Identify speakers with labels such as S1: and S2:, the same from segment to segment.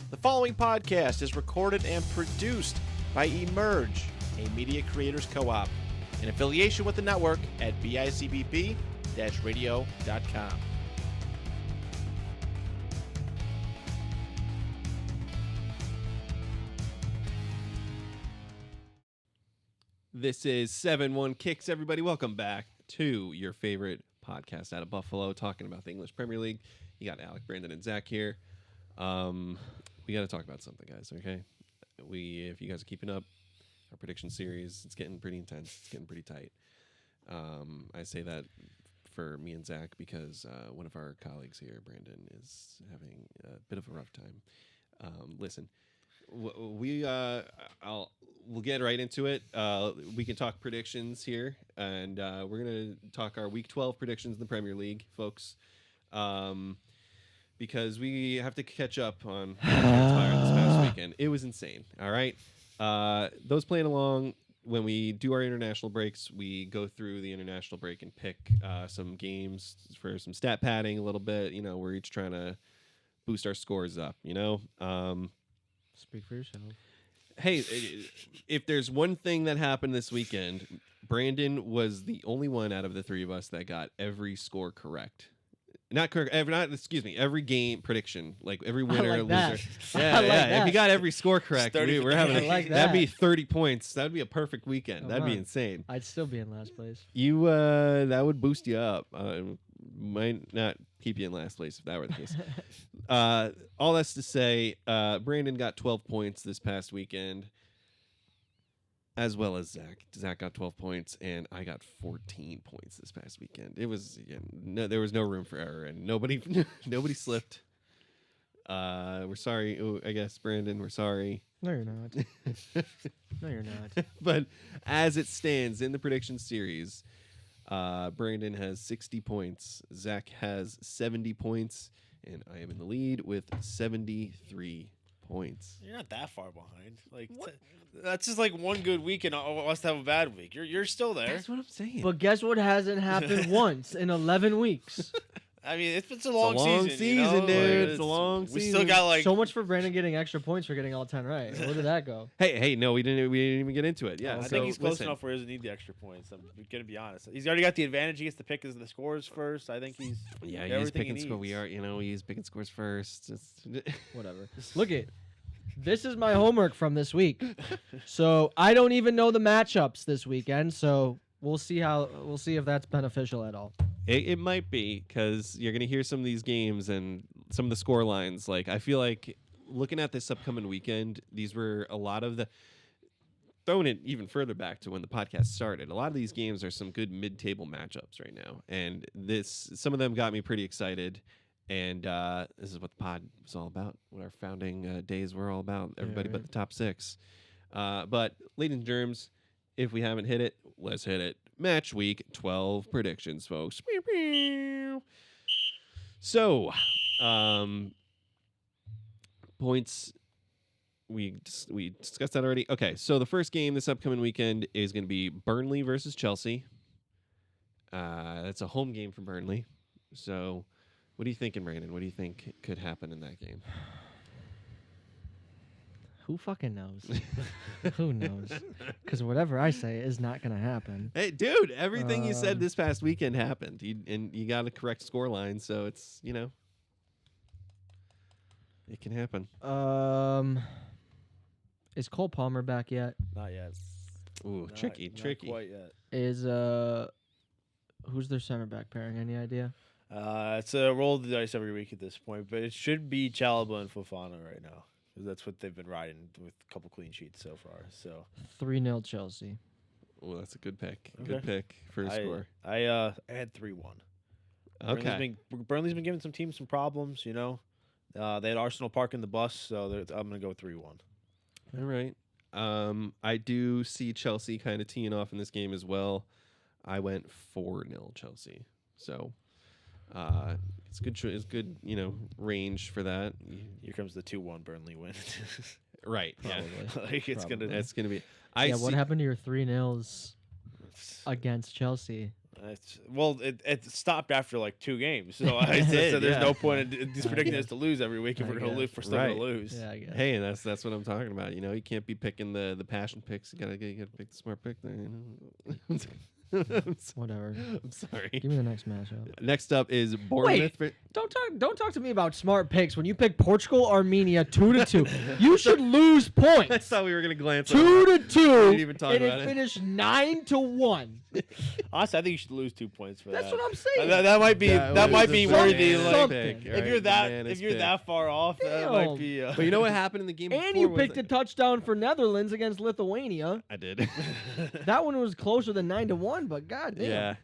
S1: The following podcast is recorded and produced by Emerge, a media creators co-op, in affiliation with the network at bicbp-radio.com.
S2: This is 71Kicks, everybody. Welcome back to your favorite podcast out of Buffalo, talking about the English Premier League. You got Alec, Brandon, and Zach here. We got to talk about something, guys, okay? If you guys are keeping up, our prediction series, it's getting pretty intense. It's getting pretty tight. I say that for me and Zach because one of our colleagues here, Brandon, is having a bit of a rough time. Listen. We'll get right into it. We can talk predictions here, and we're gonna talk our Week 12 predictions in the Premier League, folks, because we have to catch up on what transpired this past weekend. It was insane. All right, those playing along. When we do our international breaks, we go through the international break and pick some games for some stat padding a little bit. You know, we're each trying to boost our scores up. You know.
S3: Speak for yourself.
S2: Hey, if there's one thing that happened this weekend, Brandon was the only one out of the three of us that got every score correct. Every game prediction, like every winner and loser. If you got every score correct, we're having that'd be 30 points. That'd be a perfect weekend. That'd be insane.
S3: I'd still be in last place.
S2: You that would boost you up. Might not keep you in last place if that were the case. All that's to say, Brandon got 12 points this past weekend, as well as Zach. Zach got 12 points, and I got 14 points this past weekend. It was there was no room for error, and nobody slipped. We're sorry. Ooh, I guess, Brandon, we're sorry.
S3: No, you're not. No, you're not.
S2: But as it stands in the prediction series, Brandon has 60 points. Zach has 70 points. And I am in the lead with 73 points.
S1: You're not that far behind. Like that's just like one good week and us to have a bad week. You're still there.
S2: That's what I'm saying.
S3: But guess what hasn't happened once in 11 weeks?
S1: I mean, it's a long season,
S2: you know? Dude. It's a long season.
S1: We still got like
S3: so much for Brandon getting extra points for getting all 10 right. Where did that go?
S2: Hey, no, we didn't even get into it. Yeah,
S1: I think he's close enough where he doesn't need the extra points. I'm gonna be honest. He's already got the advantage. He gets to pick the scores first. I think he's
S2: he's picking scores. He's picking scores first.
S3: Whatever. Look it. This is my homework from this week. So I don't even know the matchups this weekend. So we'll see if that's beneficial at all.
S2: It might be, because you're going to hear some of these games and some of the score lines. Like, I feel like looking at this upcoming weekend, these were a lot of the... Throwing it even further back to when the podcast started, a lot of these games are some good mid-table matchups right now. And some of them got me pretty excited. And this is what the pod was all about, what our founding days were all about. Everybody but the top six. But, ladies and germs, if we haven't hit it, let's hit it. Matchweek 12 predictions, folks. So, points. We discussed that already. Okay, so the first game this upcoming weekend is going to be Burnley versus Chelsea. That's a home game for Burnley. So, what are you thinking, Brandon? What do you think could happen in that game?
S3: Who fucking knows? Who knows? Because whatever I say is not going to happen.
S2: Hey, dude, everything you said this past weekend happened. You got a correct score line, so it's, it can happen.
S3: Is Cole Palmer back yet?
S1: Not yet.
S2: Ooh, tricky.
S1: Not quite yet.
S3: Is who's their center back pairing? Any idea?
S1: It's a roll of the dice every week at this point, but it should be Chalobah and Fofana right now. That's what they've been riding with a couple clean sheets so far. So
S3: 3-0 Chelsea.
S2: Oh, that's a good pick.
S1: Okay.
S2: Good pick for a score.
S1: I had 3-1.
S2: Okay.
S1: Burnley's been giving some teams some problems. They had Arsenal parking the bus, so I'm gonna go 3-1.
S2: All right. I do see Chelsea kind of teeing off in this game as well. I went 4-0 Chelsea. So. It's good. It's good. Range for that.
S1: Here comes the 2-1 Burnley win.
S2: Right.
S3: Probably.
S2: That's gonna be.
S3: What happened to your 3-0s against Chelsea?
S1: It stopped after like 2 games, so
S2: It did,
S1: so there's
S2: yeah.
S1: no point in just predicting us to lose every week if
S3: I
S1: we're gonna
S3: guess.
S1: lose. We're still
S2: Right.
S1: gonna lose.
S3: Yeah, I guess.
S2: Hey, and that's what I'm talking about. You know, you can't be picking the passion picks. You gotta pick the smart pick there. You know?
S3: Whatever.
S2: I'm sorry.
S3: Give me the next matchup.
S2: Next up is Bournemouth.
S3: Don't talk to me about smart picks when you pick Portugal, Armenia 2-2. You should lose
S2: I
S3: points.
S2: thought we were gonna glance.
S3: 2-2.
S2: didn't even talk
S3: and
S2: about
S3: it
S2: it.
S3: finished 9-1.
S1: Honestly, I think you should lose 2 points for
S3: That's
S1: that.
S3: what I'm saying.
S1: That might be
S2: That
S1: might
S2: was
S1: be
S2: a
S1: worthy.
S2: bananas
S1: Like,
S3: something.
S2: pick.
S1: if
S2: Alright,
S1: you're
S2: bananas
S1: that
S2: pick.
S1: far off, that might be.
S2: But you know what happened in the game?
S3: And
S2: before
S3: you
S2: was
S3: picked a touchdown for Netherlands against Lithuania.
S2: I did.
S3: That one was closer than 9-1, but goddamn.
S2: Yeah.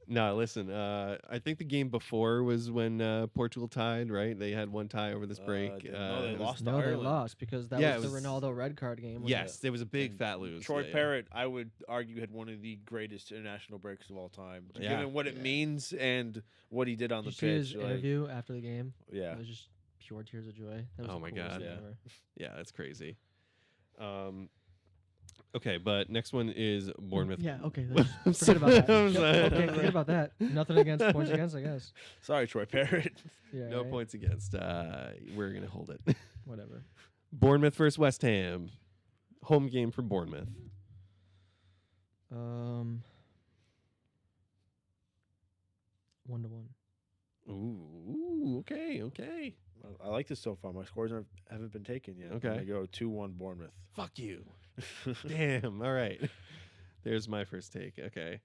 S2: No, listen. I think the game before was when Portugal tied. Right? They had one tie over this break.
S1: No, they
S2: it was-
S1: lost to
S3: No, they
S1: Ireland.
S3: lost because that
S2: Yeah,
S3: was
S2: it
S3: the
S2: was-
S3: Ronaldo red card game.
S2: Yes, there was a big
S1: And
S2: fat lose.
S1: Troy
S2: Yeah, yeah.
S1: Parrott, I would argue, had one of the greatest international breaks of all time.
S2: Yeah.
S1: Given what it means and what he did on
S3: Did
S1: the
S3: you see his
S1: pitch. Like,
S3: interview after the game?
S1: yeah.
S3: It was just pure tears of joy. That was
S2: Oh
S3: the
S2: my
S3: coolest
S2: God.
S3: thing
S1: Yeah.
S3: ever.
S2: Yeah, that's crazy. Okay, but next one is Bournemouth.
S3: Yeah, okay.
S2: I'm
S3: Forget about that.
S2: sorry, I'm sorry.
S3: Okay, forget about that. Nothing against points against, I guess.
S1: Sorry, Troy Parrott.
S3: Yeah,
S2: No
S3: right?
S2: points against. We're gonna hold it.
S3: Whatever.
S2: Bournemouth versus West Ham. Home game for Bournemouth.
S3: 1-1.
S2: Ooh, okay.
S1: I like this so far. My scores haven't been taken yet.
S2: Okay.
S1: I go 2-1 Bournemouth.
S2: Fuck you. Damn. All right. There's my first take. Okay.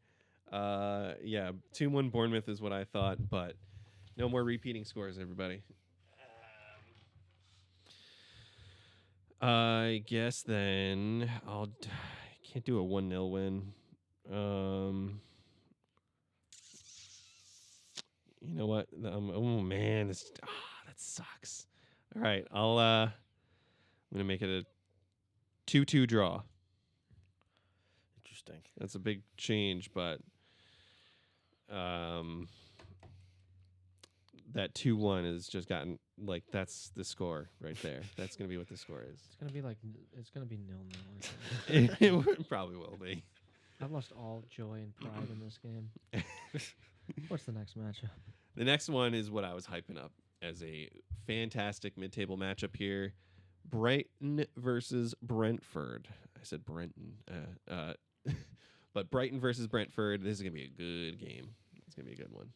S2: Yeah, 2-1 Bournemouth is what I thought, but no more repeating scores, everybody. I guess then I can't do a 1-0 win. You know what? Oh man, that sucks. All right, I'm gonna make it a 2-2 draw.
S1: Interesting.
S2: That's a big change, but that 2-1 has just gotten like that's the score right there. That's gonna be what the score is.
S3: It's gonna be 0-0.
S2: It probably will be.
S3: I've lost all joy and pride in this game. What's the next matchup?
S2: The next one is what I was hyping up as a fantastic mid-table matchup here. Brighton versus Brentford. I said Brenton. But Brighton versus Brentford. This is going to be a good game. It's going to be a good one.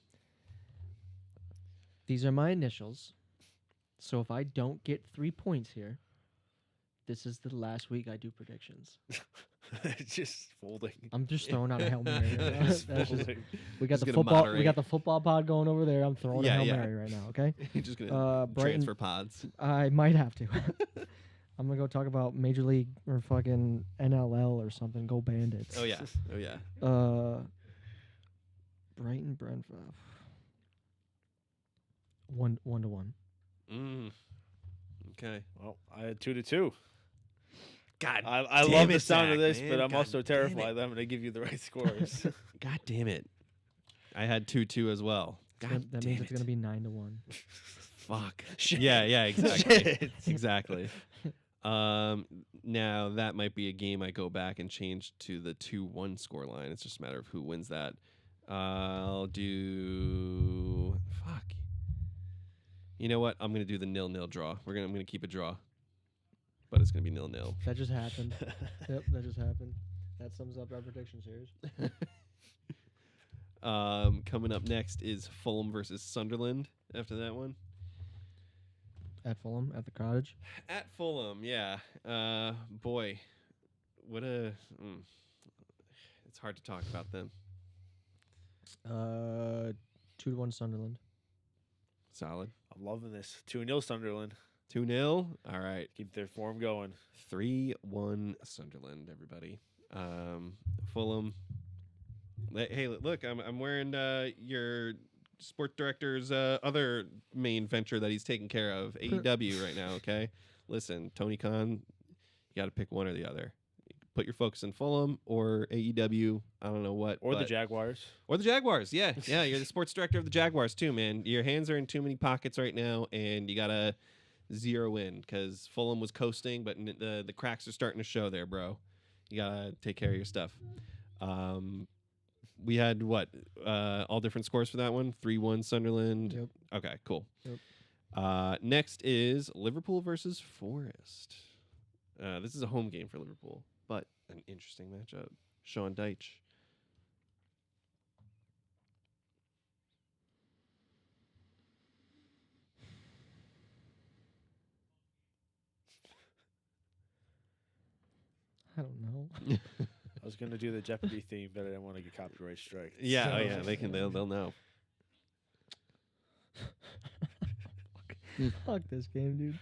S3: These are my initials. So if I don't get 3 points here, this is the last week I do predictions.
S1: Just folding.
S3: I'm just throwing out a Hail Mary. Right now.
S1: Just
S3: That's just-
S1: folding.
S3: we got
S2: Just
S3: the
S2: gonna
S3: football. We
S2: moderate.
S3: got the football pod going over there. I'm throwing
S2: Yeah,
S3: a Hail
S2: yeah.
S3: Mary right now. Okay.
S2: You're just going to
S3: Brighton-
S2: transfer pods.
S3: I might have to. I'm gonna go talk about Major League or fucking NLL or something. Go Bandits.
S2: Oh, yeah. Oh, yeah.
S3: Brighton, Brentford. 1-1.
S2: Okay.
S1: Well, I had 2-2.
S2: God,
S1: I
S2: damn
S1: love the
S2: it,
S1: sound
S2: Zach,
S1: of this,
S2: man.
S1: but I'm
S2: God
S1: also
S2: damn
S1: terrified
S2: it.
S1: that I'm going to give you the right scores.
S2: God damn it. I had 2-2 as well. God
S3: That
S2: damn
S3: means it's
S2: it.
S3: gonna be 9-1.
S2: Fuck.
S1: Shit.
S2: Yeah, exactly.
S1: Shit.
S2: Exactly. Now that might be a game I go back and change to the 2-1 score line. It's just a matter of who wins that. I'll do fuck. You know what? I'm gonna do the 0-0 draw. I'm gonna keep a draw. But it's gonna be 0-0.
S3: That just happened. Yep, that just happened. That sums up our prediction series.
S2: Coming up next is Fulham versus Sunderland after that one.
S3: At Fulham, at the Cottage.
S2: At Fulham, yeah. Boy, what a. It's hard to talk about them.
S3: 2-1 Sunderland.
S2: Solid.
S1: I'm loving this. 2-0 Sunderland.
S2: 2-0. All right.
S1: Keep their form going.
S2: 3-1 Sunderland, everybody. Fulham. Hey, look, I'm wearing your sports director's other main venture that he's taking care of, AEW right now, okay? Listen, Tony Khan, you got to pick one or the other. Put your focus in Fulham or AEW, I don't know what.
S1: Or the Jaguars.
S2: Or the Jaguars, yeah. Yeah, you're the sports director of the Jaguars too, man. Your hands are in too many pockets right now, and you got to zero in because Fulham was coasting, but the cracks are starting to show there, bro. You got to take care of your stuff. we had what? All different scores for that one. 3-1 Sunderland.
S3: Yep.
S2: Okay, cool.
S3: Yep.
S2: Next is Liverpool versus Forest. This is a home game for Liverpool, but an interesting matchup. Sean Deitch.
S3: I don't know.
S1: I was gonna do the Jeopardy theme, but I didn't want to get copyright strike.
S2: Yeah,
S3: So-
S2: oh yeah, they can. They'll know.
S3: Fuck this game, dude.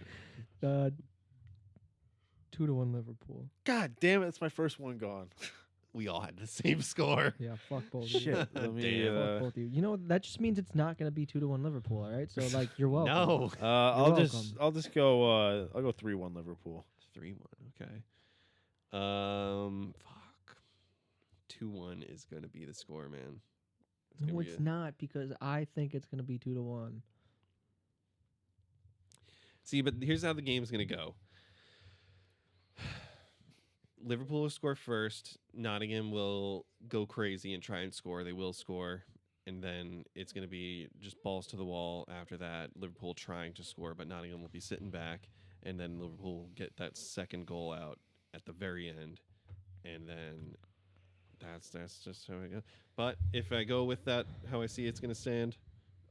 S3: 2-1 Liverpool.
S1: God damn it! It's my first one gone.
S2: We all had the same score.
S3: Yeah, fuck both of you.
S1: Shit. Let me,
S2: Damn.
S3: Fuck both of you. You know what? That just means it's not gonna be 2-1 Liverpool. All right. So like, you're welcome.
S2: No.
S1: I'll
S3: welcome.
S1: just go. I'll go 3-1 Liverpool.
S2: 3-1. Okay. Fuck. 2-1 is gonna be the score, man.
S3: No,
S2: gonna be
S3: it's
S2: a-
S3: not because I think it's gonna be 2-1.
S2: See, but here's how the game's gonna go. Liverpool will score first. Nottingham will go crazy and try and score. They will score. And then it's going to be just balls to the wall after that. Liverpool trying to score, but Nottingham will be sitting back. And then Liverpool will get that second goal out at the very end. And then that's just how I go. But if I go with that, how I see it's going to stand,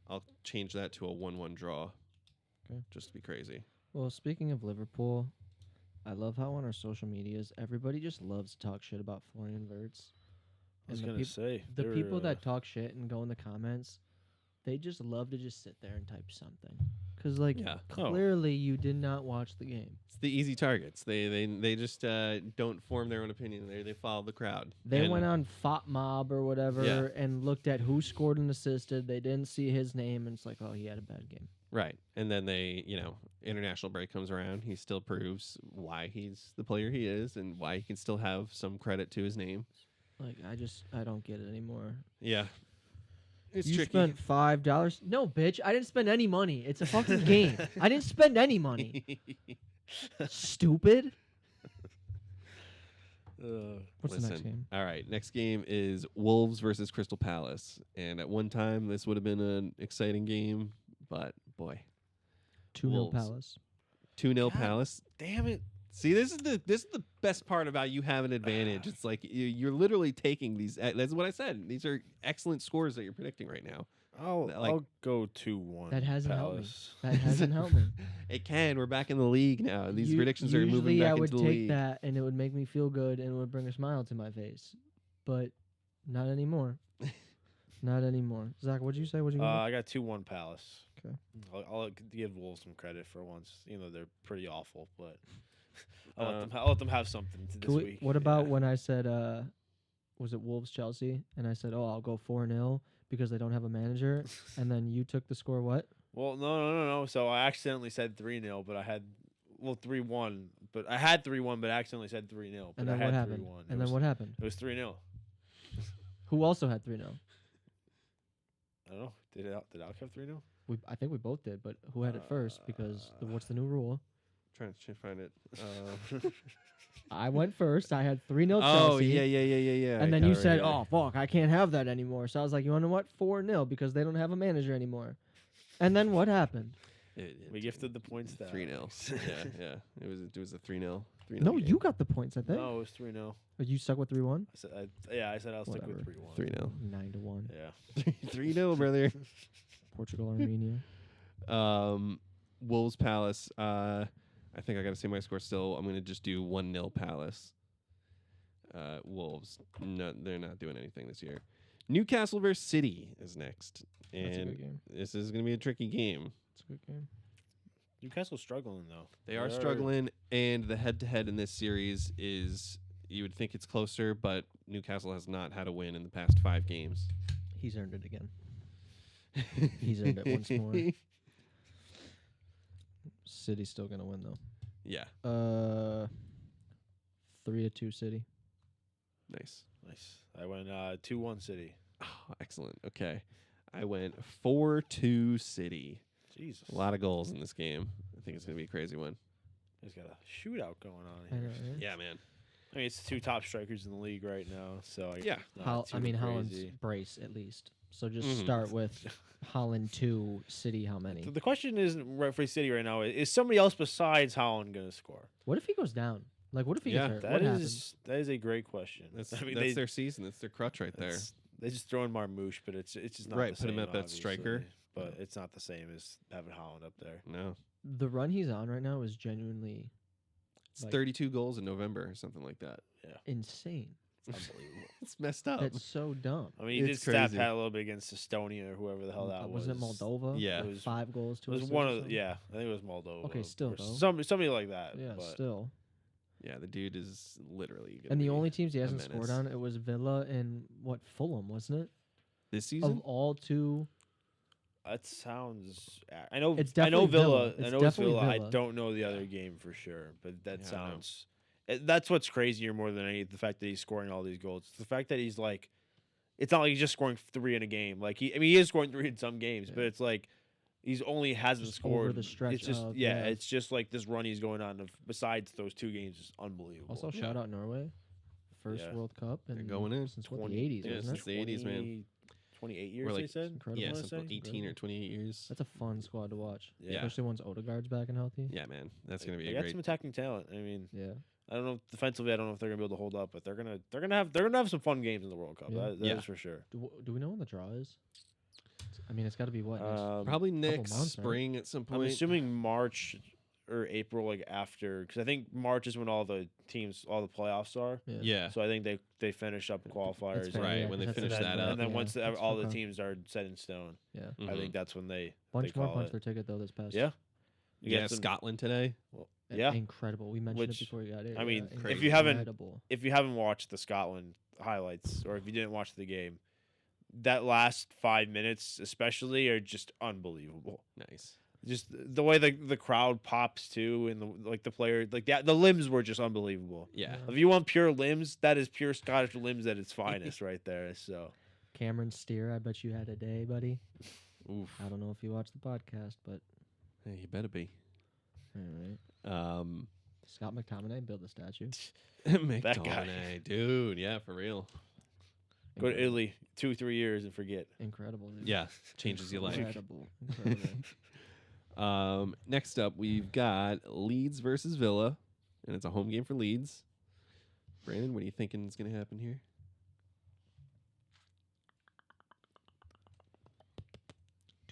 S2: I'll change that to a 1-1 draw.
S3: Okay.
S2: Just to be crazy.
S3: Well, speaking of Liverpool, I love how on our social medias everybody just loves to talk shit about Florian Wirtz.
S1: I was
S3: And
S1: gonna say
S3: the
S1: they're,
S3: people that talk shit and go in the comments, they just love to just sit there and type something. Because like
S2: Yeah.
S3: clearly you did not watch the game.
S2: It's the easy targets. They just don't form their own opinion. They follow the crowd.
S3: They
S2: And
S3: went on Fot Mob or whatever
S2: Yeah.
S3: and looked at who scored and assisted. They didn't see his name and it's like, oh, he had a bad game.
S2: Right. And then international break comes around. He still proves why he's the player he is and why he can still have some credit to his name.
S3: Like I don't get it anymore.
S2: Yeah. It's
S3: You
S2: tricky.
S3: spent $5? No, bitch. I didn't spend any money. It's a fucking game. I didn't spend any money. Stupid. What's the next
S2: Listen,
S3: game?
S2: All right. Next game is Wolves versus Crystal Palace. And at one time, this would have been an exciting game. But, boy.
S3: 2-0
S2: Wolves.
S3: Palace.
S2: 2-0
S1: God.
S2: Palace.
S1: Damn it!
S2: See, this is the best part about you have an advantage. It's like you're literally taking these. That's what I said. These are excellent scores that you're predicting right now.
S1: I'll go 2-1.
S3: That hasn't helped me.
S1: Palace.
S3: That hasn't helped me.
S2: It can. We're back in the league now. These predictions are moving
S3: Usually
S2: back
S3: I would
S2: into the
S3: take
S2: league.
S3: that and it would make me feel good and it would bring a smile to my face. But not anymore. Not anymore. Zach, what'd you say? What'd you go?
S1: I got 2-1 Palace.
S3: Okay.
S1: I'll give Wolves some credit for once. They're pretty awful, but I'll let them have something this week.
S3: What about when I said, was it Wolves Chelsea? And I said, I'll go 4-0 because they don't have a manager. And then you took the score what?
S1: Well, no. So I accidentally said 3-0, but I had 3-1. But I had 3-1, but I accidentally said 3-0.
S3: And
S1: But I
S3: then
S1: had
S3: what happened?
S1: 3-1.
S3: And then what happened?
S1: It was 3-0.
S3: Who also had 3-0?
S1: I don't know. Did Alc have 3-0?
S3: I think we both did, but who had it first? Because what's the new rule?
S2: Trying to find it.
S3: I went first. I had 3-0
S2: Oh
S3: Chelsea.
S2: yeah.
S3: And
S2: I
S3: then
S2: got
S3: you
S2: it right
S3: said,
S2: here.
S3: "Oh fuck, I can't have that anymore." So I was like, "You want to know what? 4-0 because they don't have a manager anymore." And then what happened?
S1: We gifted the points to
S2: 3-0.
S1: Alex.
S2: yeah. It was a 3-0.
S3: No, you got the points. I think.
S1: No, it was 3-0.
S3: But you stuck with 3-1.
S1: I said I'll stick with
S3: Whatever.
S1: 3-1.
S2: 3-0.
S3: 9-1.
S1: Yeah.
S2: 3-0, brother.
S3: Portugal, Armenia.
S2: Wolves Palace. I think I got to say my score still. I'm going to just do 1-0 Palace. Wolves. No, they're not doing anything this year. Newcastle versus City is next. And
S3: That's a good game.
S2: this is going to be a tricky game.
S3: It's a good game.
S1: Newcastle's struggling though.
S2: They are struggling, and the head-to-head in this series is, you would think it's closer, but Newcastle has not had a win in the past 5 games.
S3: He's earned it again. He's earned it once more. City's still gonna win though.
S2: Yeah,
S3: 3-2 City.
S2: nice.
S1: Nice. I went 2-1 City.
S2: Oh, excellent. Okay. I went 4-2 City.
S1: Jesus.
S2: A lot of goals in this game. I think it's going to be a crazy one.
S1: He's got a shootout going on
S3: I
S1: here.
S3: know, right?
S2: Yeah, man.
S1: I mean, it's the 2 top strikers in the league right now. So
S2: Yeah.
S3: Holland's
S1: crazy.
S3: brace at least. So just
S2: Mhm.
S3: start with Holland 2, City how many?
S1: The question isn't right for City right now. Is somebody else besides Holland going to score?
S3: What if he goes down? Like what if he
S2: Yeah,
S3: gets hurt?
S1: That
S3: What
S1: is
S3: happens?
S1: that is a great question.
S2: That's
S1: I mean,
S2: that's their season. That's their crutch right there.
S1: they just throw in Marmouche, but it's just not
S2: Right,
S1: the
S2: put him
S1: same,
S2: up at striker.
S1: obviously, But it's not the same as having Holland up there.
S2: No,
S3: The run he's on right now is genuinely
S2: it's
S3: Like-
S2: 32 goals in November or something like that.
S3: insane.
S1: It's unbelievable.
S2: It's messed up.
S3: That's so dumb.
S1: I mean, he did
S2: It's
S1: stat
S2: crazy.
S1: pat a little bit against Estonia or whoever the hell that was.
S3: Was it Moldova?
S2: Yeah.
S1: It was,
S3: 5 goals to
S1: it was
S3: assists
S1: one
S3: or
S1: of
S3: something?
S1: yeah. I think it was Moldova.
S3: Okay, still,
S1: or
S3: though.
S1: somebody like that.
S3: Yeah,
S1: but
S3: still.
S2: Yeah, the dude is literally. Gonna
S3: And the
S2: be
S3: only teams he
S2: a
S3: hasn't scored
S2: menace.
S3: on, it was Villa and Fulham, wasn't it?
S2: this
S3: Of
S2: season.
S3: all 2,
S1: that sounds. I know.
S3: It's
S1: I know
S3: definitely Villa.
S1: Villa.
S3: It's
S1: I know it's
S3: definitely
S1: Villa. I
S3: Villa.
S1: don't know the other game for sure, but that
S2: Yeah, I know.
S1: sounds. That's what's crazier more than any the fact that he's scoring all these goals. It's the fact that he's like, it's not like he's just scoring 3 in a game. Like he is scoring 3 in some games,
S3: Yeah.
S1: but it's like he's only hasn't
S3: Just
S1: scored
S3: over the stretch
S1: It's just
S3: of,
S1: yeah,
S3: yeah.
S1: it's just like this run he's going on. Besides those 2 games, is unbelievable.
S3: Also, shout out Norway. First
S1: Yeah.
S3: World Cup. And
S2: going in.
S3: since what, the 80s,
S2: yeah,
S3: wasn't
S2: since
S3: it?
S2: the 80s, man.
S1: 28 years,
S2: We're
S1: they
S2: like-
S1: said.
S3: Incredible.
S2: Yeah,
S1: I wanna
S2: something
S1: say.
S2: 18 or 28 years.
S3: That's a fun squad to watch.
S1: Yeah.
S3: Especially once Odegaard's back and healthy.
S2: Yeah, man, that's gonna be
S1: They
S2: a
S1: got
S2: great.
S1: some attacking talent. I mean,
S3: Yeah.
S1: I don't know defensively. I don't know if they're gonna be able to hold up, but they're gonna have some fun games in the World Cup.
S3: Yeah.
S1: That
S2: Yeah.
S1: is for sure.
S3: Do we know when the draw is? I mean, it's got to be what? Next?
S2: Probably next
S3: months, right?
S2: spring at some
S1: I'm
S2: point.
S1: assuming March or April, like after, because I think March is when all the teams, all the playoffs are.
S2: Yeah,
S1: So I think they finish up qualifiers.
S3: fair,
S2: right
S3: yeah,
S2: when they
S3: 'cause
S2: finish
S3: that's-
S2: that
S1: and
S2: up.
S1: then
S3: Yeah,
S1: once
S3: that's
S1: all the
S3: okay.
S1: teams are set in stone,
S3: Yeah.
S1: I
S2: Mhm.
S1: think that's when they
S3: Bunch more
S1: call
S3: punched
S1: it.
S3: their ticket though this past.
S1: Yeah. You
S2: Yeah,
S1: get some-
S2: Scotland today.
S1: Yeah.
S3: Incredible. We mentioned
S1: Which,
S3: it before you got here.
S1: I mean,
S3: yeah,
S2: if
S1: you haven't-
S3: incredible.
S1: If you haven't watched the Scotland highlights, or if you didn't watch the game, that last 5 minutes especially are just unbelievable.
S2: Nice.
S1: Just the way the crowd pops too, and the player, like the limbs were just unbelievable.
S2: Yeah.
S1: If you want pure limbs, that is pure Scottish limbs at its finest right there. So
S3: Cameron Steer, I bet you had a day, buddy.
S2: Oof.
S3: I don't know if you watched the podcast, but
S2: Hey, you better be.
S3: all right. Scott McTominay built a statue.
S2: McTominay, dude. Yeah, for real.
S1: go to Italy 2-3 years and forget.
S3: Incredible. Dude.
S2: Yeah, changes your life.
S3: Incredible. Incredible.
S2: Next up, we've got Leeds versus Villa, and it's a home game for Leeds. Brandon, what are you thinking is going to happen here?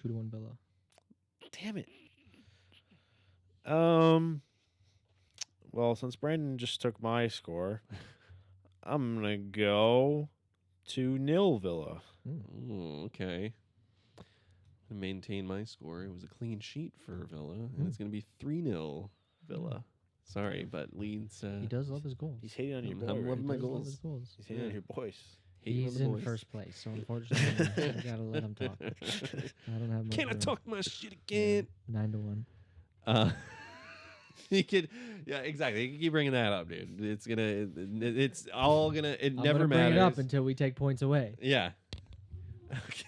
S3: 2-1 Villa.
S1: Damn it. Well, since Brandon just took my score, I'm gonna go 2-0 Villa.
S2: Ooh, okay. To maintain my score, it was a clean sheet for Villa, and it's going to be 3-0 Villa. Sorry, but Leeds.
S3: He does love his goals.
S1: He's hating on your
S2: I'm
S1: boy.
S2: loving
S1: right?
S2: my
S3: He does love
S2: goals.
S3: his goals.
S1: He's hating on your boys.
S2: hating on
S3: He's
S2: the
S3: in
S2: boys.
S3: first place, so unfortunately, I gotta let him talk. I don't have much.
S2: Can I
S3: room.
S2: talk my shit again?
S3: 9-1.
S2: He could, yeah, exactly. You can keep bringing that up, dude. It's gonna, it's all gonna. It
S3: I'm
S2: never
S3: gonna
S2: matters.
S3: bring it up until we take points away.
S2: Yeah. Okay.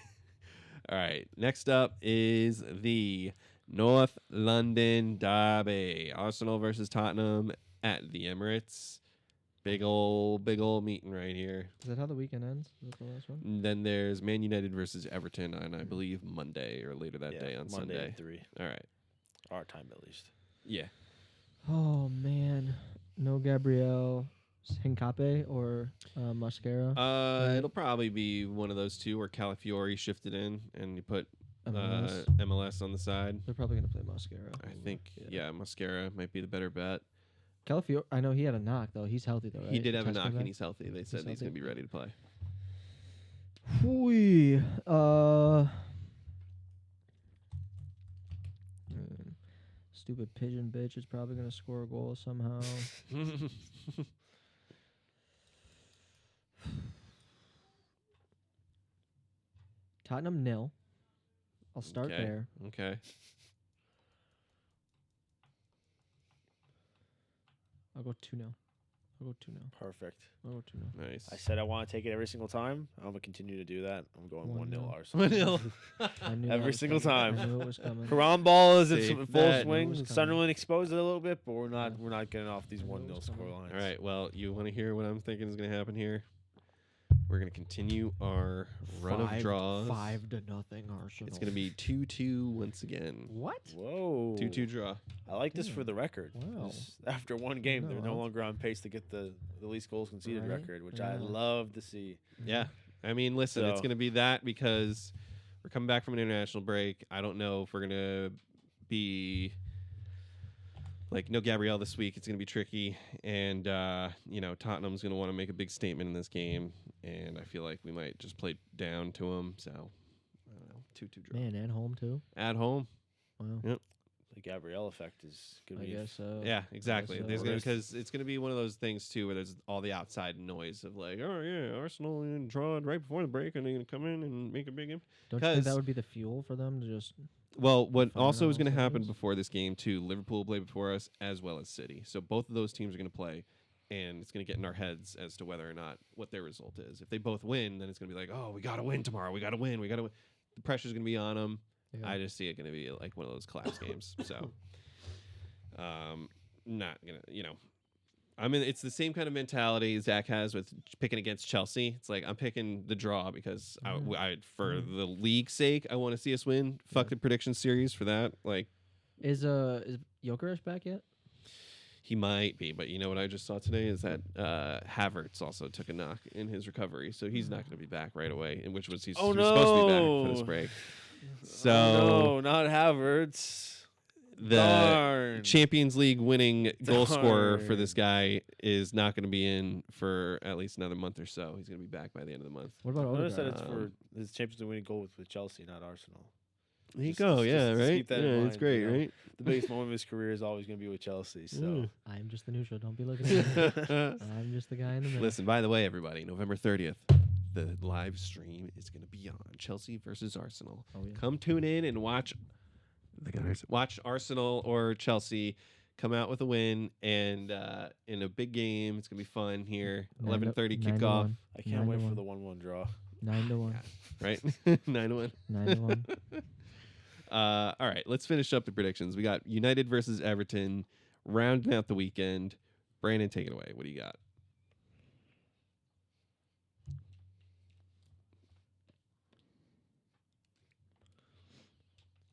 S2: All right. Next up is the North London Derby. Arsenal versus Tottenham at the Emirates. Big old meeting right here.
S3: Is that how the weekend ends? Is that the last one?
S2: And then there's Man United versus Everton on, I believe, Monday or later that day on
S1: Monday
S2: Sunday.
S1: at 3,
S2: All right.
S1: our time at least.
S2: Yeah.
S3: Oh man, no Gabriel Hincape or Mascara. Right.
S2: It'll probably be one of those two where Calafiore shifted in and you put
S3: MLS.
S2: MLS on the side.
S3: They're probably gonna play Mascara.
S2: I think, yeah, Mascara might be the better bet.
S3: Calafiore. I know he had a knock though. He's healthy though, right?
S2: He did have a
S3: Test
S2: knock
S3: came
S2: and
S3: back?
S2: he's healthy. They said he's
S3: healthy?
S2: going to be ready to play.
S3: Whee. Stupid pigeon bitch is probably gonna score a goal somehow. Tottenham 0. I'll start
S2: Okay.
S3: there.
S2: Okay.
S3: I'll go 2-0. I'll go 2-0.
S1: Perfect.
S3: I'll go 2-0.
S2: Nice.
S1: I said I want to take it every single time. I'm gonna continue to do that. I'm going 1-0
S3: 1-0.
S1: Arsenal.
S2: 1-0.
S3: I knew that
S1: Every
S3: was
S1: single
S3: coming.
S1: time.
S3: I knew it was coming.
S1: Quran ball is in
S2: Safe
S1: full
S2: bet.
S1: swing.
S3: It was coming.
S1: Sunderland exposed it a little bit, but we're not
S3: Yeah.
S1: we're not getting off these
S3: I knew it
S1: 1-0
S3: was coming.
S1: score lines.
S2: All right. Well, you want to hear what I'm thinking is going to happen here? We're going to continue our run of draws.
S3: 5-0 Arsenal.
S2: It's going to be 2-2 once again.
S3: What?
S1: Whoa.
S2: 2-2 draw.
S1: I like this
S3: Yeah.
S1: for the record.
S3: Wow.
S1: This- After one game, they're no
S3: No.
S1: longer on pace to get the least goals conceded
S3: Right?
S1: record, which I
S3: Yeah.
S1: love to see.
S2: Yeah. I mean, listen, it's
S1: So-
S2: going to be that because we're coming back from an international break. I don't know if we're going to be like no Gabrielle this week. It's going to be tricky. And, Tottenham's going to want to make a big statement in this game. And I feel like we might just play down to them. So, I don't know. 2-2 draw.
S3: Man, at home too.
S2: At home.
S3: Wow.
S2: Yep.
S1: The Gabrielle effect is going
S3: I
S1: to be.
S3: guess so.
S2: Yeah, exactly.
S3: so.
S2: Because it's going to be one of those things too, where there's all the outside noise of like, oh yeah, Arsenal drawed right before the break, and they're going to come in and make a big impact.
S3: Don't you think
S2: 'Cause-
S3: that would be the fuel for them to just?
S2: Well, what
S3: Fire
S2: also
S3: on
S2: is
S3: all
S2: going to happen
S3: cylinders?
S2: before this game too? Liverpool played before us as well as City, so both of those teams are going to play, and it's going to get in our heads as to whether or not what their result is. If they both win, then it's going to be like, oh, we got to win tomorrow. We got to win. We got to win. The pressure's going to be on them.
S3: Yeah.
S2: I just see it going to be like one of those collapse games. So, not gonna, I mean, it's the same kind of mentality Zach has with picking against Chelsea. It's like I'm picking the draw because for the league's sake, I want to see us win. Fuck the prediction series for that. Like
S3: Is Jokeris back yet?
S2: he might be, but you know what I just saw today is that Havertz also took a knock in his recovery, so he's not going to be back right away. In which was he
S1: Oh,
S2: was supposed to be back for this
S1: no.
S2: break. So
S1: no, not Havertz.
S2: the
S1: Darn.
S2: Champions League winning goal scorer for
S1: Darn.
S2: this guy is not going to be in for at least another month or so. He's going to be back by the end of the month.
S3: What about
S1: Notice that
S3: Odegaard?
S1: it's for his Champions League winning goal with Chelsea, not Arsenal.
S2: There you
S1: Just-
S2: go.
S1: just-
S2: Yeah,
S1: just
S2: right.
S1: keep that in
S2: Yeah, it's
S1: mind,
S2: great,
S1: you know?
S2: right?
S1: The biggest moment of his career is always going to be with Chelsea. So
S2: Mm.
S3: I'm just the neutral. Don't be looking at me. I'm just the guy in the middle.
S2: Listen, by the way, everybody, November 30th, the live stream is going to be on Chelsea versus Arsenal.
S3: Oh, yeah.
S2: Come tune in and watch the guys. Watch Arsenal or Chelsea come out with a win, and in a big game, it's going to be fun here. 11:30 kickoff,
S1: I can't wait for the 1-1 draw.
S3: 9-1.
S2: right? 9-1.
S3: 9-1.
S2: All right, let's finish up the predictions. We got United versus Everton, rounding out the weekend. Brandon, take it away. What do you got?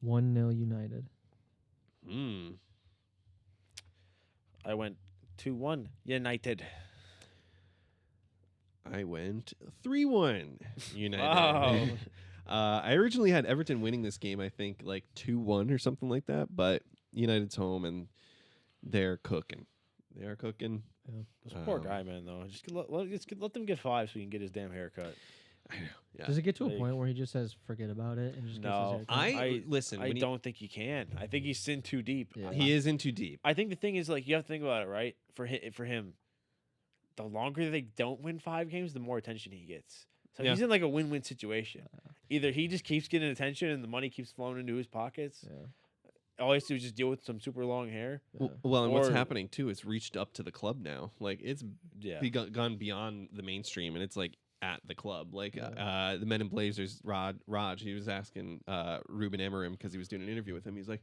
S3: One 0 United.
S2: Hmm.
S1: I went 2-1 United.
S2: I went 3-1 United.
S1: Wow.
S2: I originally had Everton winning this game, I think like 2-1 or something like that, but United's home and they're cooking. They are cooking.
S1: This poor guy, man, though. Just let them get 5 so he can get his damn haircut.
S2: I know. Yeah.
S3: Does it get to a
S1: Like-
S3: point where he just says forget about it and just gets
S1: No.
S3: his haircut?
S2: I listen.
S1: I
S2: when
S1: don't think he can. I think he's in too deep.
S3: Yeah.
S2: he is in too deep.
S1: I think the thing is, like, you have to think about it, right? For him, the longer they don't win 5 games, the more attention he gets. So
S2: Yeah.
S1: he's in like a win-win situation. Either he just keeps getting attention and the money keeps flowing into his pockets.
S3: Yeah.
S1: All he has to do is just deal with some super long hair.
S2: Well, and what's
S1: Or-
S2: happening too? It's reached up to the club now. Like it's
S1: Yeah.
S2: gone beyond the mainstream, and it's like at the club. Like
S3: Yeah.
S2: the Men in Blazers, Raj, he was asking Ruben Amorim because he was doing an interview with him. He's like,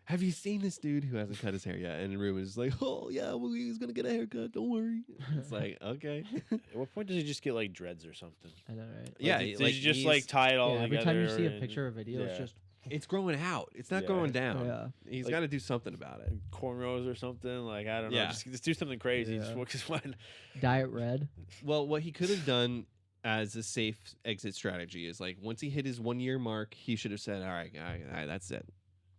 S2: "Have you seen this dude who hasn't cut his hair yet?" And Ruben's like, "Oh yeah, well he's gonna get a haircut. Don't worry." It's like okay,
S1: At what point does he just get like dreads or something?
S3: I know, right?
S1: Like,
S2: Yeah,
S1: did
S2: like,
S1: he just
S2: he's-
S1: like tie it all
S3: Yeah, every
S1: together?
S3: time you see a
S1: and-
S3: picture or video, it's
S1: yeah.
S3: just
S2: it's growing out. It's not
S1: Yeah.
S2: growing down.
S3: yeah.
S2: He's
S1: Like-
S2: got to do something about it.
S1: cornrows or something. Like I don't know.
S2: Yeah.
S1: Just do something crazy.
S3: Yeah.
S1: Just when
S3: Diet red.
S2: Well, what he could have done as a safe exit strategy is like once he hit his 1 year mark, he should have said, all right, that's it.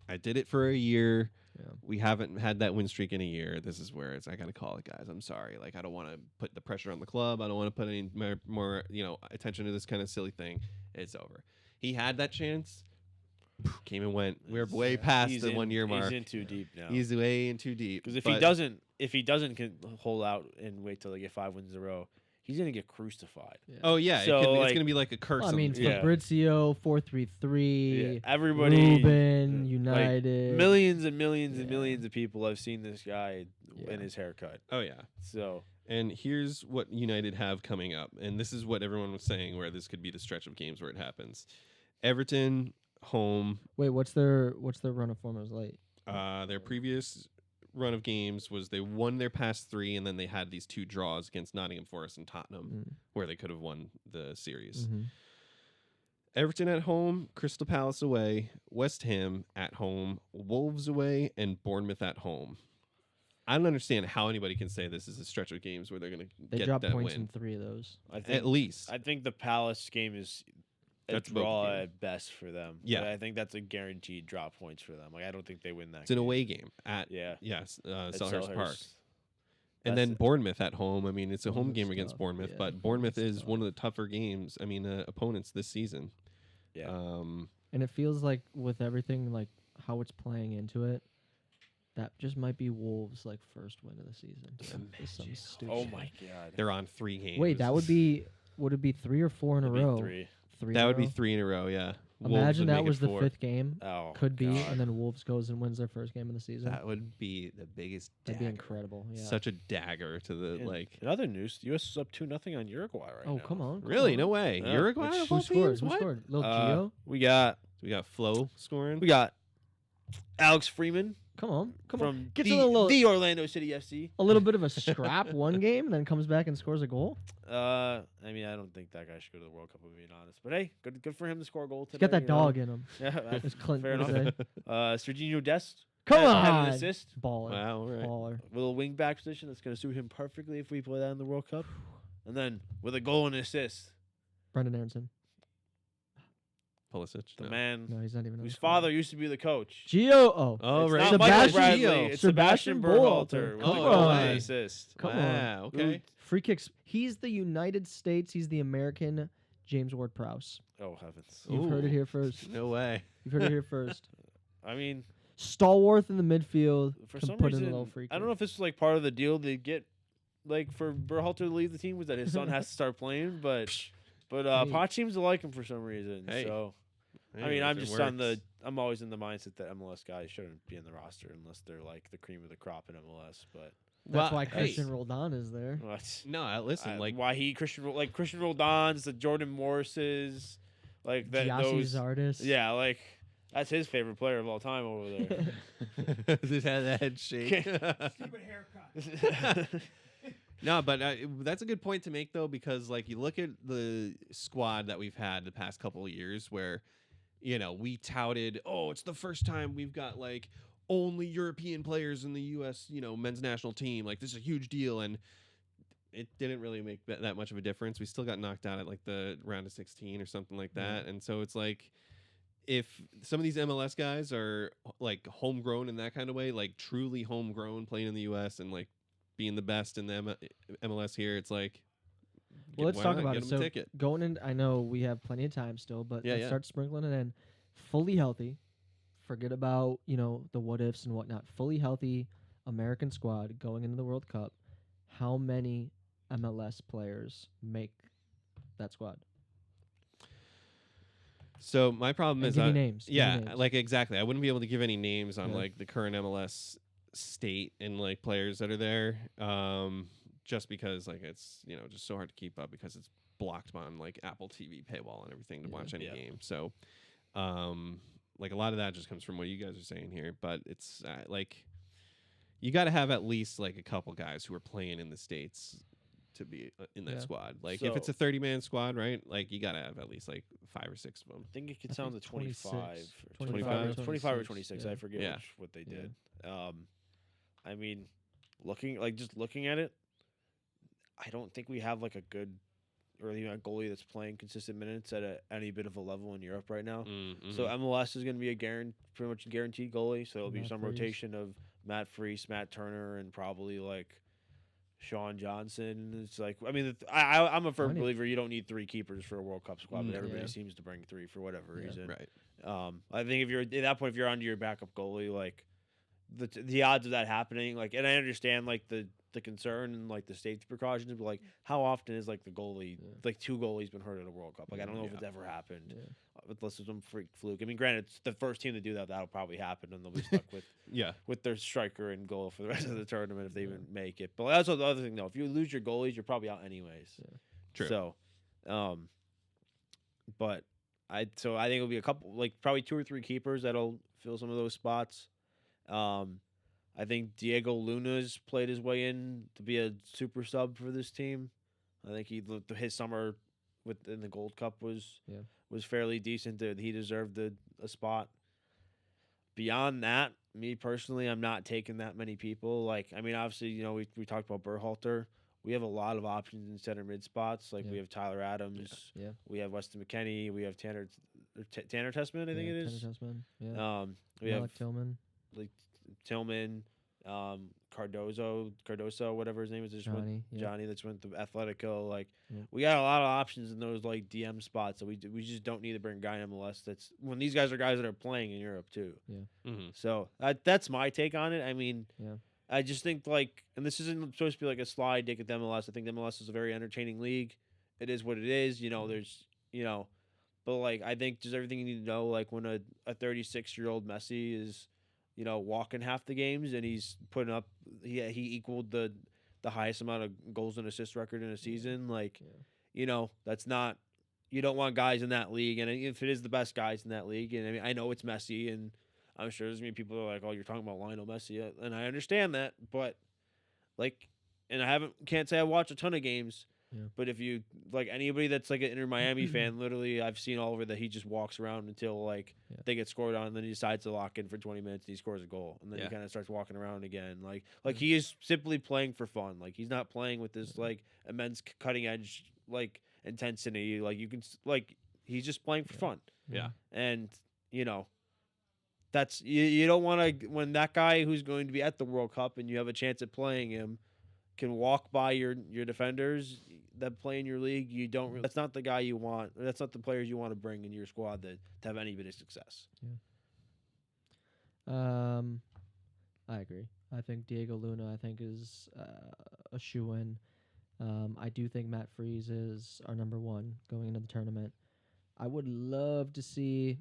S2: I did it for a year.
S3: Yeah.
S2: We haven't had that win streak in a year. This is where I got to call it, guys. I'm sorry. Like, I don't want to put the pressure on the club. I don't want to put any more, attention to this kind of silly thing. It's over. He had that chance. Came and went. We're way past
S1: he's
S2: the
S1: in-
S2: 1 year mark.
S1: He's in too deep now.
S2: He's way in too deep.
S1: Because if
S2: But
S1: he doesn't hold out and wait till they get 5 wins in a row, he's gonna get crucified.
S3: Yeah.
S2: Oh yeah,
S1: So,
S2: it's
S1: like-
S2: gonna be like a curse.
S3: Well, I mean,
S1: Yeah.
S3: Fabrizio 433.
S1: Everybody,
S3: Ruben
S1: like,
S3: United.
S1: millions and millions and
S3: Yeah.
S1: millions of people have seen this guy
S3: Yeah.
S1: in his haircut.
S2: oh yeah.
S1: So
S2: And here's what United have coming up, and this is what everyone was saying, where this could be the stretch of games where it happens. Everton home.
S3: Wait, what's their run of form? It was late.
S2: Their previous run of games was they won their past 3, and then they had these 2 draws against Nottingham Forest and Tottenham, where they could have won the series.
S3: Mm-hmm.
S2: Everton at home, Crystal Palace away, West Ham at home, Wolves away, and Bournemouth at home. I don't understand how anybody can say this is a stretch of games where they're going to
S3: They
S2: get
S3: dropped
S2: that
S3: points
S2: win.
S3: in 3 of those.
S1: I think
S2: At least.
S1: I think the Palace game is a
S2: That's a both
S1: draw
S2: game.
S1: at best for them.
S2: Yeah.
S1: But I think that's a guaranteed drop points for them. Like I don't think they win that.
S2: It's an
S1: game.
S2: away game at
S1: Yeah. At
S2: Selhurst Park.
S1: Selhurst.
S2: And
S1: That's
S2: then Bournemouth at home. I mean, it's a home
S3: Bournemouth's
S2: game against
S3: tough,
S2: Bournemouth,
S3: yeah.
S2: but Bournemouth
S3: Bournemouth's
S2: is one of the tougher games. I mean, opponents this season.
S1: Yeah.
S3: And it feels like with everything, like how it's playing into it, that just might be Wolves' like first win of the season. Just some stupid
S1: Oh
S3: shit.
S1: my god.
S2: They're on 3 games.
S3: Wait, that would it be 3 or 4 in a
S1: It'd be
S3: row?
S1: 3.
S3: 3
S2: That
S3: in a
S2: would be
S3: row?
S2: 3 in a row. Yeah. Wolves
S3: Imagine
S2: would
S3: that
S2: make it
S3: was the
S2: 4.
S3: 5th game.
S1: Oh.
S3: Could be,
S1: God.
S3: and then Wolves goes and wins their first game of the season.
S2: That would be the biggest.
S3: That'd be
S2: dagger.
S3: incredible. Yeah.
S2: Such a dagger to the
S1: In-
S2: like.
S1: In other news, the U.S. is up 2-0 on Uruguay right now.
S3: Oh, come on.
S2: Really? No way.
S1: Yeah.
S2: Uruguay.
S1: Which-
S2: of all
S3: Who scored?
S2: teams?
S3: Who
S2: What?
S3: scored? Little
S1: Uh,
S3: Gio?
S1: We got
S2: We got Flo scoring.
S1: we got Alex Freeman
S3: Come on. Come
S1: from
S3: on. Gets
S1: the,
S3: a little
S1: Orlando City FC.
S3: a little bit of a scrap one game, and then comes back and scores a goal.
S1: I mean, I don't think that guy should go to the World Cup, if I'm being honest. But hey, good for him to score a goal today.
S3: He's got that
S1: you know?
S3: dog in him.
S1: Yeah,
S3: As Clint
S1: fair
S3: would
S1: enough.
S3: say.
S1: Serginho Dest.
S3: Come
S1: had
S3: on.
S1: an assist.
S3: Baller.
S2: Wow. All right.
S3: Baller.
S1: Little wing back position that's going to suit him perfectly if we play that in the World Cup. And then with a goal and assist,
S3: Brendan Aronson.
S2: Pulisic.
S1: the
S2: no.
S1: man
S3: No, he's not even. on
S1: whose
S3: the squad.
S1: father used to be the coach.
S3: Gio. Oh.
S2: Oh
S1: It's
S2: right.
S1: not Michael
S3: Sebastian
S1: Bradley.
S2: Gio.
S1: It's
S3: Sebastian
S1: Sebastian Berhalter
S3: Berhalter.
S1: with
S2: Come
S1: a goal
S2: on.
S1: and assist.
S3: Come on.
S2: Wow. Okay.
S3: Free kicks. He's the United States. He's the American James Ward-Prowse.
S1: Oh heavens!
S3: You've heard it
S2: Ooh.
S3: here first.
S2: No way.
S3: You've heard it here first.
S1: I mean,
S3: Stalwart in the midfield.
S1: for
S3: can
S1: some
S3: put in a
S1: reason,
S3: little free
S1: I don't
S3: kick.
S1: know if this was like part of the deal they get, like for Berhalter to leave the team was that his son has to start playing, but
S3: Hey.
S1: Poch seems to like him for some reason.
S2: Hey.
S1: So I
S2: Hey,
S1: mean,
S2: if
S1: I'm
S2: it
S1: just on the.
S2: works.
S1: I'm always in the mindset that MLS guys shouldn't be in the roster unless they're like the cream of the crop in MLS. But
S3: That's
S2: Well,
S3: why
S2: hey.
S3: Christian Roldan is there.
S1: what?
S2: No, listen. Like
S1: why he Christian Roldan's, the Jordan Morris's, like that
S3: Giassi
S1: those.
S3: Zardes.
S1: Yeah, like that's his favorite player of all time over there.
S2: just had that head shake. No, but that's a good point to make though, because like you look at the squad that we've had the past couple of years, where we touted, oh, it's the first time we've got like only European players in the U.S. Men's national team. Like this is a huge deal, and it didn't really make that much of a difference. We still got knocked out at like the round of 16 or something like that, and so it's like, if some of these MLS guys are like homegrown in that kind of way, like truly homegrown, playing in the U.S. and like being the best in the MLS here, it's like,
S3: Well, let's
S2: why
S3: talk
S2: not?
S3: about
S2: Get
S3: it.
S2: 'em a
S3: So
S2: ticket.
S3: going in, I know we have plenty of time still, but
S2: Yeah,
S3: let's
S2: yeah.
S3: start sprinkling it in. Fully healthy. Forget about the what ifs and whatnot. Fully healthy American squad going into the World Cup. How many MLS players make that squad?
S2: So my problem
S3: And
S2: is,
S3: give me names. Give me
S2: yeah,
S3: names.
S2: like exactly. I wouldn't be able to give any names on
S3: Yeah.
S2: like the current MLS state and like players that are there, just because like it's just so hard to keep up because it's blocked on like Apple TV paywall and everything to
S3: Yeah.
S2: watch any
S1: Yeah.
S2: game. So, like a lot of that just comes from what you guys are saying here, but it's like you got to have at least like a couple guys who are playing in the States to be in that
S3: Yeah.
S2: squad. Like if it's a
S1: So-
S2: 30-man squad, right? Like you got to have at least like 5 or 6 of them.
S1: I think it
S3: I
S1: gets down to
S3: think
S1: 25,
S3: 25 or
S1: 25 or
S3: 26,
S1: 26.
S3: yeah.
S1: I forget
S2: Yeah.
S1: what they
S3: Yeah.
S1: did. I mean, looking at it, I don't think we have like a good or even a goalie that's playing consistent minutes at any bit of a level in Europe right now. So MLS is going to be a pretty much guaranteed goalie. So there'll be
S3: Matt
S1: some
S3: Freese.
S1: rotation of Matt Freese, Matt Turner, and probably like Sean Johnson. It's like, I mean, I'm a firm
S3: Plenty.
S1: believer you don't need 3 keepers for a World Cup squad, but
S2: Mm.
S1: everybody
S3: Yeah.
S1: seems to bring 3 for whatever
S3: Yeah.
S1: reason.
S2: right.
S1: I think if you're at that point, if you're onto your backup goalie, like the odds of that happening, like, and I understand like the the concern and like the safety precautions. But like, how often is like the goalie, like 2 goalies been hurt at a World Cup? Like, I don't know if it's ever happened, unless it's some freak fluke. I mean, granted, it's the first team to do that. That'll probably happen, and they'll be stuck with their striker and goal for the rest of the tournament if they even make it. But that's the other thing, though. If you lose your goalies, you're probably out anyways.
S2: True.
S1: So, but I think it'll be a couple, like probably 2 or 3 keepers that'll fill some of those spots. I think Diego Luna's played his way in to be a super sub for this team. I think his summer in the Gold Cup was fairly decent. He deserved a spot. Beyond that, me personally, I'm not taking that many people. Like, I mean, obviously, we talked about Berhalter. We have a lot of options in center mid spots. Like we have Tyler Adams. Yeah. We have Weston McKennie. We have Tanner Tessman, I think it is.
S3: Tanner Tessman. Yeah.
S1: We
S3: Alec
S1: have
S3: Tillman.
S1: Like Tillman, Cardoso, whatever his name is. Johnny that's went to Atletico. Like we got a lot of options in those like DM spots. So we just don't need to bring a guy in MLS. That's when these guys are guys that are playing in Europe too.
S3: Yeah.
S2: Mm-hmm.
S1: So that's my take on it. I mean, I just think like, and this isn't supposed to be like a slide dick at the MLS. I think the MLS is a very entertaining league. It is what it is. There's but like I think just everything you need to know. Like when a 36-year-old Messi is walking half the games and he's putting up, he equaled the highest amount of goals and assist record in a season. Like, that's not, you don't want guys in that league. And if it is the best guys in that league, and I mean, I know it's Messi, and I'm sure there's many people that are like, oh, you're talking about Lionel Messi. And I understand that, but like, and can't say I watch a ton of games.
S3: Yeah.
S1: But if you like anybody that's like an Inter Miami fan, literally I've seen all over that he just walks around until like they get scored on, and then he decides to lock in for 20 minutes and he scores a goal, and then he kind of starts walking around again. Like he is simply playing for fun. Like he's not playing with this like immense cutting edge like intensity. Like you can like he's just playing for fun.
S2: Yeah.
S1: And that's you don't want to, when that guy who's going to be at the World Cup and you have a chance at playing him can walk by your defenders that play in your league, that's not the guy you want. That's not the players you want to bring in your squad to have any bit of success.
S3: Yeah. I agree. I think Diego Luna, is a shoe-in. I do think Matt Freese is our number 1 going into the tournament. I would love to see,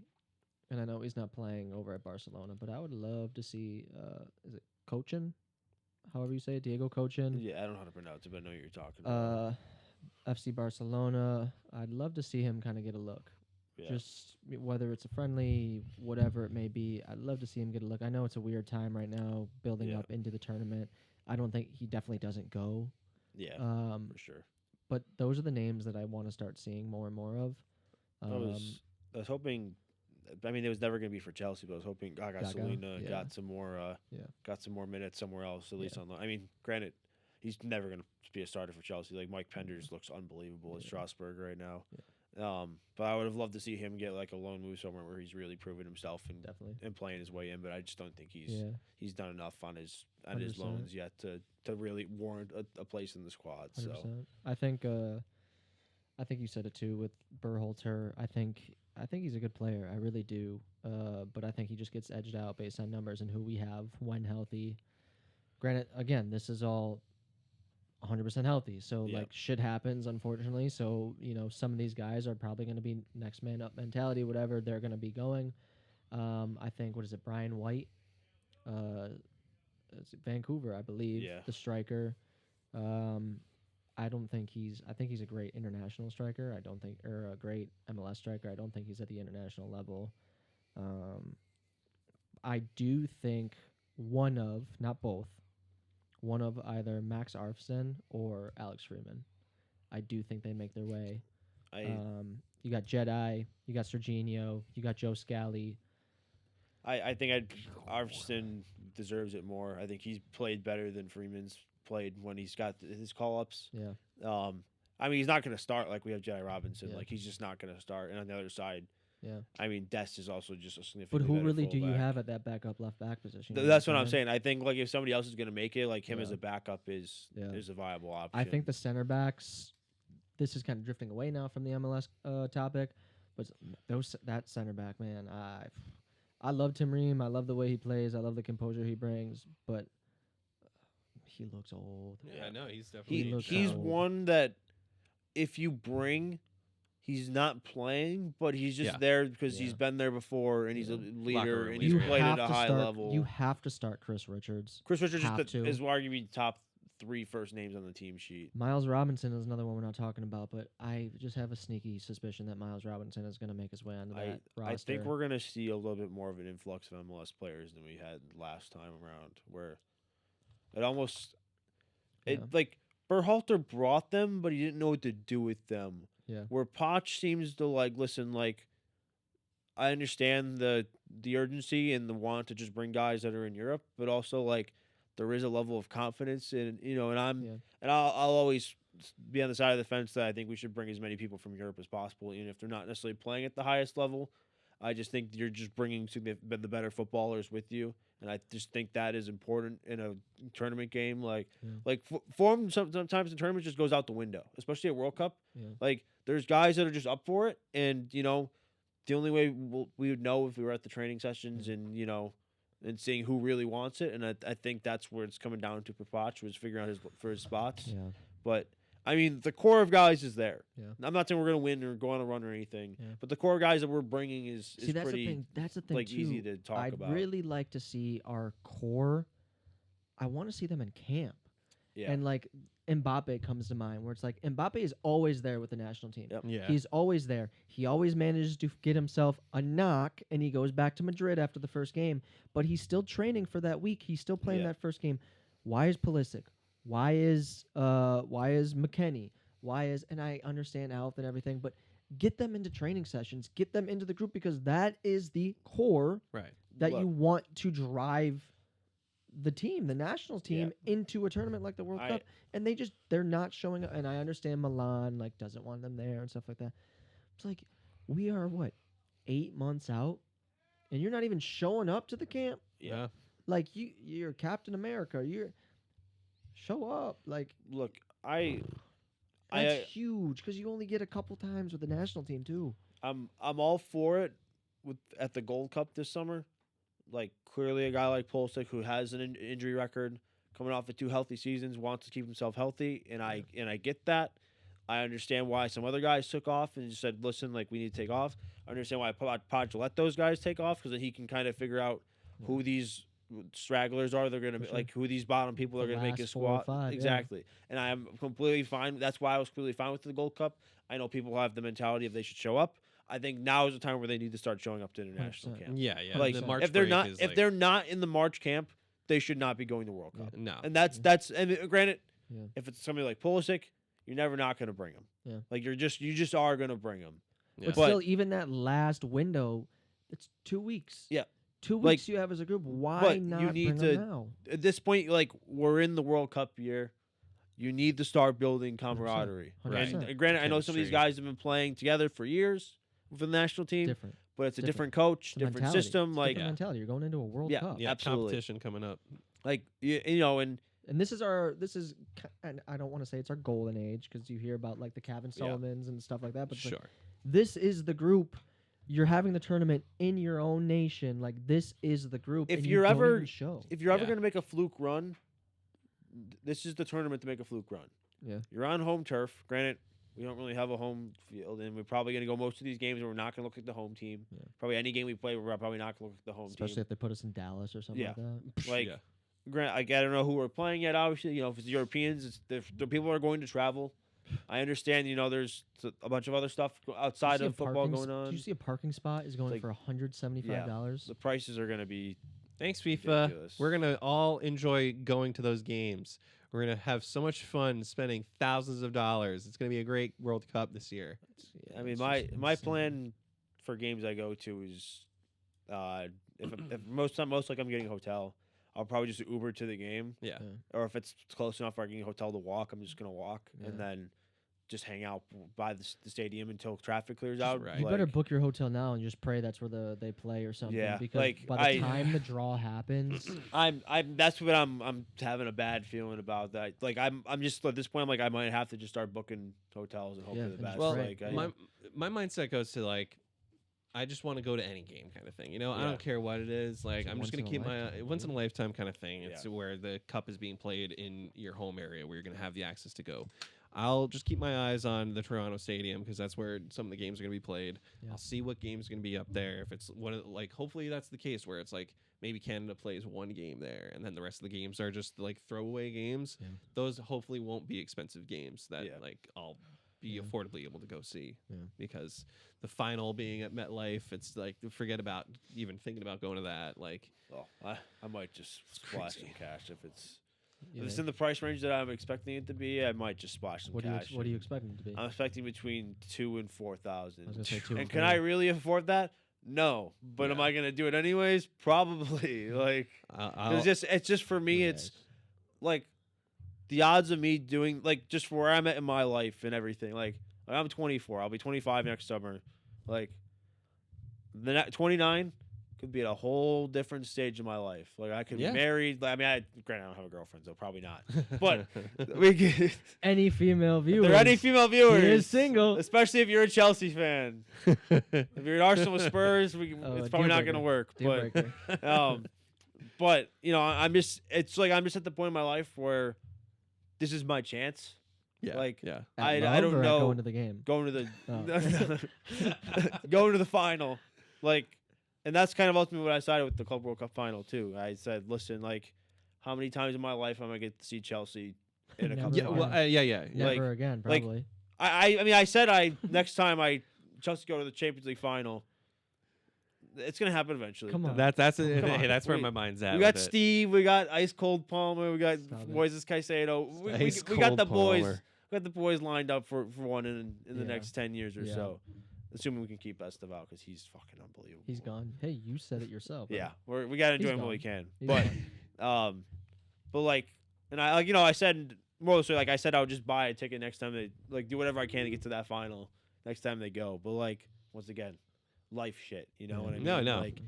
S3: and I know he's not playing over at Barcelona, but I would love to see, is it Cochin? However you say it, Diego Cochin.
S1: Yeah, I don't know how to pronounce it, but I know what you're talking about.
S3: FC Barcelona. I'd love to see him kind of get a look. Yeah. Just whether it's a friendly, whatever it may be, I'd love to see him get a look. I know it's a weird time right now, building up into the tournament. I don't think he definitely doesn't go.
S1: Yeah, for sure.
S3: But those are the names that I want to start seeing more and more of.
S1: I was hoping. I mean, it was never going to be for Chelsea, but I was hoping Gaga Salina got some more minutes somewhere else, at least on. I mean, granted, he's never going to be a starter for Chelsea. Like Mike Penders looks unbelievable at Strasbourg right now. Yeah. But I would have loved to see him get like a loan move somewhere where he's really proven himself and playing his way in. But I just don't think he's done enough on his loans yet to really warrant a place in the squad. 100%. So
S3: I think you said it too with Berhalter. I think he's a good player. I really do. But I think he just gets edged out based on numbers and who we have when healthy. Granted, again, this is all 100% healthy. So, like, shit happens, unfortunately. So, some of these guys are probably going to be next man up mentality, whatever they're going to be going. I think, Brian White? It's Vancouver, I believe, the striker. I think he's a great international striker. Or a great MLS striker. I don't think he's at the international level. I do think not both, one of either Max Arfsen or Alex Freeman. I do think they make their way. You got Jedi, you got Serginho, you got Joe Scally.
S1: I think Arfsen deserves it more. I think he's played better than Freeman's played when he's got his call-ups.
S3: Yeah.
S1: I mean, he's not going to start like we have Jedi Robinson. Yeah. Like, he's just not going to start. And on the other side, I mean, Dest is also just a significant.
S3: But who really do you have at that backup left back position?
S1: That's what I'm saying. I think like if somebody else is going to make it, like him as a backup is a viable option.
S3: I think the center backs. This is kind of drifting away now from the MLS topic, but that center back, man, I love Tim Ream. I love the way he plays. I love the composure he brings, but he looks old.
S2: Yeah, no, he's definitely.
S3: looks
S1: He's
S3: old.
S1: one that if you bring, he's not playing, but he's just
S2: Yeah.
S1: there because he's
S3: Yeah.
S1: been there before and he's a
S3: Yeah.
S1: leader
S2: room
S1: and
S2: leader,
S1: he's
S2: yeah.
S1: played at a high level.
S3: You have to start Chris Richards.
S1: Chris Richards
S3: have to.
S1: is arguably top 3 first names on the team sheet.
S3: Miles Robinson is another one we're not talking about, but I just have a sneaky suspicion that Miles Robinson is going to make his way onto that roster.
S1: I think we're gonna see a little bit more of an influx of MLS players than we had last time around, where it almost
S3: Yeah.
S1: like Berhalter brought them, but he didn't know what to do with them.
S3: Yeah.
S1: Where Poch seems to listen, I understand the urgency and the want to just bring guys that are in Europe, but also there is a level of confidence in and I'll always be on the side of the fence that I think we should bring as many people from Europe as possible, even if they're not necessarily playing at the highest level. I just think you're just bringing the better footballers with you, and I just think that is important in a tournament game. Form sometimes in tournaments just goes out the window, especially at World Cup.
S3: Yeah.
S1: There's guys that are just up for it, and the only way we would know if we were at the training sessions and and seeing who really wants it, and I think that's where it's coming down to for Poch, was figuring out his spots.
S3: Yeah.
S1: But I mean, the core of guys is there.
S3: Yeah.
S1: I'm not saying we're gonna win or go on a run or anything,
S3: Yeah.
S1: but the core guys that we're bringing is
S3: See, that's
S1: pretty
S3: the thing. That's the thing too.
S1: easy to talk
S3: I'd
S1: about.
S3: really like to see our core. I want to see them in camp.
S1: Yeah.
S3: And Mbappe comes to mind, where it's Mbappe is always there with the national team.
S1: Yep.
S2: Yeah.
S3: He's always there. He always manages to get himself a knock, and he goes back to Madrid after the first game. But he's still training for that week. He's still playing
S1: Yeah.
S3: that first game. Why is Pulisic? Why is McKennie? And I understand health and everything, but get them into training sessions. Get them into the group, because that is the core
S2: Right.
S3: that
S1: Look,
S3: you want to drive the team, the national team, into a tournament like the World Cup. And they're not showing up. And I understand Milan doesn't want them there and stuff like that. It's we are 8 months out, and you're not even showing up to the camp.
S2: Yeah.
S3: You're Captain America. You're show up.
S1: Look,
S3: That's huge, because you only get a couple times with the national team too.
S1: I'm all for it at the Gold Cup this summer. Clearly a guy like Pulisic, who has an injury record, coming off of 2 healthy seasons, wants to keep himself healthy, and I get that. I understand why some other guys took off and just said, "Listen, we need to take off." I understand why Podge let those guys take off, because then he can kind of figure out who these stragglers are. They're going to be
S3: sure.
S1: who these bottom people
S3: The
S1: are going to make his
S3: last 4 or
S1: squad.
S3: 5, yeah.
S1: Exactly, and I am completely fine. That's why I was completely fine with the Gold Cup. I know people have the mentality of they should show up. I think now is the time where they need to start showing up to international
S3: 100%.
S1: camp.
S2: Yeah. Yeah.
S1: Like,
S2: the March
S1: if they're
S2: break
S1: not
S2: is
S1: if they're not in the March camp, they should not be going to World Cup.
S2: no.
S1: And that's and granted,
S3: Yeah.
S1: if it's somebody like Pulisic, you're never not going to bring him.
S3: Yeah.
S1: You just are going to bring him.
S2: Yeah.
S3: But
S1: But-
S3: still, even that last window, it's 2 weeks.
S1: Yeah.
S3: 2 weeks you have as a group. Why
S1: but
S3: not
S1: you need
S3: bring
S1: to-
S3: them now?
S1: At this point, we're in the World Cup year. You need to start building camaraderie.
S3: 100%.
S1: And granted, I know some of these
S2: Chemistry.
S1: guys have been playing together for years for the national team,
S3: Different.
S1: but it's a
S3: different.
S1: different coach,
S3: It's a
S1: different
S3: mentality.
S1: system.
S3: It's
S1: Like,
S3: different mentality. You're going into a World
S1: Yeah.
S3: Cup.
S2: Yeah.
S1: absolutely.
S2: Competition coming up.
S1: and
S3: And and I don't want to say it's our golden age, because you hear about the Kevin Sullivans and stuff like that. But
S2: Sure.
S3: this is the group. You're having the tournament in your own nation. This is the group.
S1: If
S3: and
S1: you're
S3: you don't
S1: ever-
S3: even show.
S1: if you're ever
S2: Yeah.
S1: going to make a fluke run, this is the tournament to make a fluke run.
S3: Yeah.
S1: You're on home turf. Granted, we don't really have a home field, and we're probably going to go most of these games where we're not going to look at the home team.
S3: Yeah.
S1: Probably any game we play, we're probably not going to look at the home
S3: Especially
S1: team.
S3: if they put us in Dallas or something
S1: Yeah.
S3: like that.
S1: Like,
S2: yeah.
S1: I don't know who we're playing yet. Obviously, if it's Europeans, the people are going to travel. I understand. There's a bunch of other stuff outside
S3: Did you
S1: of
S3: see a
S1: football
S3: parking
S1: going on.
S3: Did you see a parking spot is going
S1: like-
S3: for $175?
S1: The prices are going to be
S2: Thanks, FIFA.
S1: ridiculous.
S2: We're gonna all enjoy going to those games. We're gonna have so much fun spending thousands of dollars. It's gonna be a great World Cup this year.
S1: I mean,
S3: it's
S1: my
S3: just
S1: my
S3: insane.
S1: plan for games I go to is, if most I'm getting a hotel, I'll probably just Uber to the game,
S2: Yeah.
S1: or if it's close enough where I can get a hotel to walk, I'm just gonna walk
S3: Yeah.
S1: and then just hang out by the stadium until traffic clears out.
S2: right.
S3: You better book your hotel now and just pray that's where they play or something.
S1: Yeah,
S3: Because by the time the draw happens,
S1: I'm that's what I'm having a bad feeling about that. I'm just at this point. I'm I might have to just start booking hotels and hope
S3: Yeah,
S1: for the
S3: and
S1: best.
S3: just
S2: Well,
S3: pray.
S1: I-
S2: my mindset goes to I just want to go to any game kind of thing. You know, I
S1: Yeah.
S2: don't care what it is. Like,
S3: It's a
S2: I'm just
S3: once
S2: going to
S3: in a
S2: keep my
S3: lifetime,
S2: once in a
S3: dude.
S2: lifetime kind of thing. It's
S1: Yeah.
S2: where the cup is being played in your home area where you're going to have the access to go. I'll just keep my eyes on the Toronto Stadium because that's where some of the games are going to be played.
S3: Yeah.
S2: I'll see what game's going to be up there. If it's one of like, hopefully that's the case where it's like maybe Canada plays one game there and then the rest of the games are just like throwaway games.
S3: Yeah.
S2: Those hopefully won't be expensive games that
S1: Yeah.
S2: like I'll be
S3: Yeah.
S2: affordably able to go see
S3: Yeah.
S2: because the final being at MetLife, it's like forget about even thinking about going to that. Like,
S1: Well, I might just splash some
S2: crazy.
S1: cash if it's
S3: Yeah.
S1: if it's in the price range that I'm expecting it to be. I might just splash some
S3: What do you
S1: cash.
S3: what do you expect them to be?
S1: I'm expecting between 2,000 and
S3: I
S1: 4,000.
S3: was gonna say 2
S1: And
S3: and
S1: can
S3: 3.
S1: I really afford that? No, but am
S2: Yeah.
S1: I gonna do it anyways? Probably. Like, it's just for me.
S3: Yeah,
S1: It's like the odds of me doing like just for where I'm at in my life and everything. Like I'm 24. I'll be 25 next summer. Like the 29 could be at a whole different stage of my life. Like I could
S2: Yeah.
S1: be married. Like, I mean, granted, I don't have a girlfriend, so probably not. But we could,
S3: any female
S1: if
S3: viewers.
S1: there are any female viewers,
S3: He is single.
S1: especially if you're a Chelsea fan. If you're an Arsenal with Spurs,
S3: Oh,
S1: it's
S3: a
S1: probably
S3: deal
S1: not going to
S3: breaker.
S1: work.
S3: Deal breaker.
S1: But you know, I'm just I'm just at the point in my life where this is my chance.
S2: yeah,
S1: like,
S2: yeah.
S3: At
S1: I
S3: love
S1: don't
S3: or at
S1: know.
S3: going to the game.
S1: Going to the
S3: Oh.
S1: going to the final, like, and that's kind of ultimately what I decided with the Club World Cup final too. I said, listen, like, how many times in my life am I get to see Chelsea in a cup
S3: Never
S2: Yeah,
S1: final?
S2: well, yeah.
S3: Never
S1: like-
S3: again,
S1: like-
S3: probably.
S1: I mean, I said next time Chelsea go to the Champions League final, it's gonna happen eventually.
S3: Come on.
S2: That's
S1: Come on,
S2: hey, that's where
S1: wait.
S2: my mind's at.
S1: We got
S2: with it.
S1: Steve, we got Ice Cold Palmer, we got
S3: Stop it.
S1: Moises Caicedo. We
S2: Ice
S1: got
S2: Cold
S1: the boys.
S2: Palmer.
S1: We got the boys lined up for one in the
S3: Yeah.
S1: next 10 years or
S3: Yeah.
S1: so, assuming we can keep Esteval because he's fucking unbelievable.
S3: He's gone. Hey, you said it yourself.
S1: Yeah, we gotta enjoy
S3: He's
S1: him while we
S3: gone.
S1: can.
S3: He's
S1: But but like, and I like I said more so like I said I would just buy a ticket next time they like do whatever I can to get to that final next time they go. But like once again, life shit, you know what I mean?
S2: No.
S1: Like,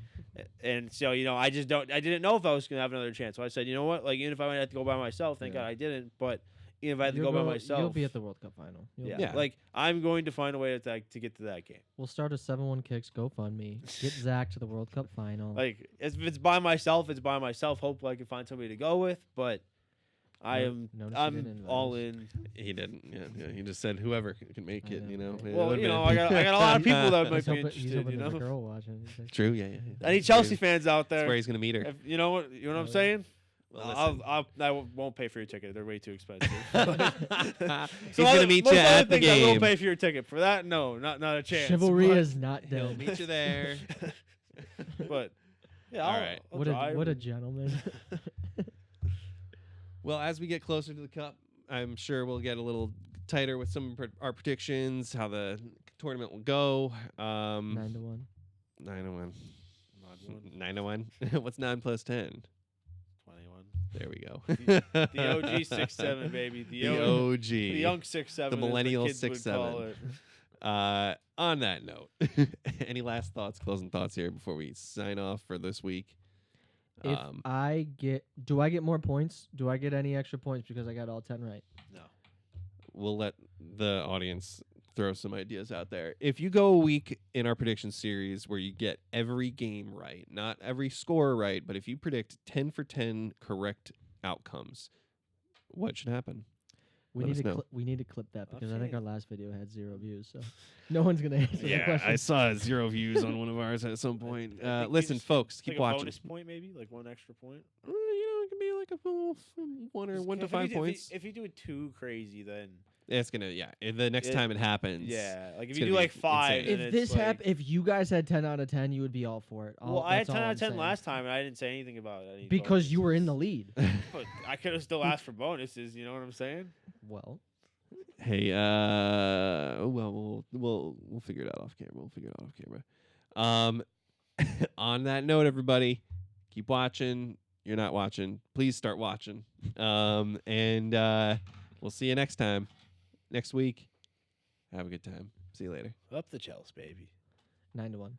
S1: and so I just I didn't know if I was gonna have another chance. So I said, you know what? Like even if I might have to go by myself, thank
S3: Yeah.
S1: God I didn't. But even if I had to
S3: You'll
S1: go by myself,
S3: You'll be at the World Cup final. You'll
S1: yeah,
S3: be-
S2: Yeah.
S1: like I'm going to find a way to get to that game.
S3: We'll start a 71Kicks GoFundMe. Get Zach to the World Cup final.
S1: Like if it's by myself, it's by myself. Hopefully I can find somebody to go with, but I
S3: No-
S1: am
S3: notice you didn't
S1: I'm
S3: invite
S1: all
S3: us.
S1: in.
S2: He didn't. Yeah. He just said whoever can make
S3: I
S2: it.
S3: know,
S2: You know.
S3: right.
S2: It
S1: Well,
S2: would've
S1: you know,
S2: been-
S1: I got a lot of people that might
S3: He's
S1: be
S3: hoping, he's
S1: interested.
S3: hoping
S1: You
S3: there's a
S1: know,
S3: girl watching. He's like,
S2: True. Yeah.
S1: any Chelsea fans out
S2: That's
S1: there?
S2: where he's gonna meet her.
S1: If, you know what I'm
S3: Oh,
S1: saying?
S2: Well, listen.
S1: I won't pay for your ticket. They're way too expensive.
S2: He's
S1: So
S2: gonna meet
S1: most
S2: you
S1: other
S2: at the
S1: things I will
S2: game.
S1: pay for your ticket. For that, no, not a chance.
S3: chivalry
S1: but,
S3: is not
S2: He'll
S3: dead.
S2: meet you there.
S1: But yeah,
S2: All
S1: I'll,
S2: right.
S1: I'll
S3: What
S1: drive.
S3: a gentleman.
S2: Well, as we get closer to the cup, I'm sure we'll get a little tighter with some of our predictions, how the tournament will go.
S3: 9-1.
S2: 9-1.
S1: Not one,
S2: 9-1. What's 9 plus 10?
S1: 21.
S2: There we go.
S1: The OG 6'7", baby.
S2: The
S1: OG.
S2: OG.
S1: The young 6'7".
S2: The millennial
S1: as the kids would
S2: 6'7".
S1: call it.
S2: On that note, any last thoughts, closing thoughts here before we sign off for this week?
S3: If do I get more points? Do I get any extra points because I got all 10 right?
S1: No.
S2: We'll let the audience throw some ideas out there. If you go a week in our prediction series where you get every game right, not every score right, but if you predict 10 for 10 correct outcomes, what should happen?
S3: We
S2: Let us
S3: need to
S2: know.
S3: we need to clip that because I think
S1: Okay.
S3: our last video had 0 views, so no one's gonna answer the question.
S2: I saw 0 views on one of ours at some point.
S1: I think we
S2: Listen,
S1: just-
S2: folks,
S1: It's
S2: keep
S1: like a
S2: watching.
S1: bonus point, maybe like one extra point.
S2: You know, it can be like a little 1 or 1 to 5 points.
S1: If you do it too crazy, then
S2: It's gonna, the next time it happens.
S1: yeah, like if
S2: It's
S1: you
S2: gonna
S1: do
S2: be
S1: like 5,
S2: insane.
S1: then
S3: If
S1: it's
S3: this
S1: like,
S3: if you guys had 10 out of 10, you would be all for it.
S1: well, I had
S3: That's
S1: 10
S3: all
S1: out
S3: I'm
S1: of 10
S3: saying.
S1: last time, and I didn't say anything about any
S3: because you were in the
S1: bonuses.
S3: lead.
S1: But I could have still asked for bonuses. You know what I'm saying?
S3: Well,
S2: Hey, well, we'll figure it out off camera. On that note, everybody, keep watching. You're not watching. Please start watching. And we'll see you next time. Next week. Have a good time. See you later.
S1: Up the Chelsea, baby.
S3: 9-1.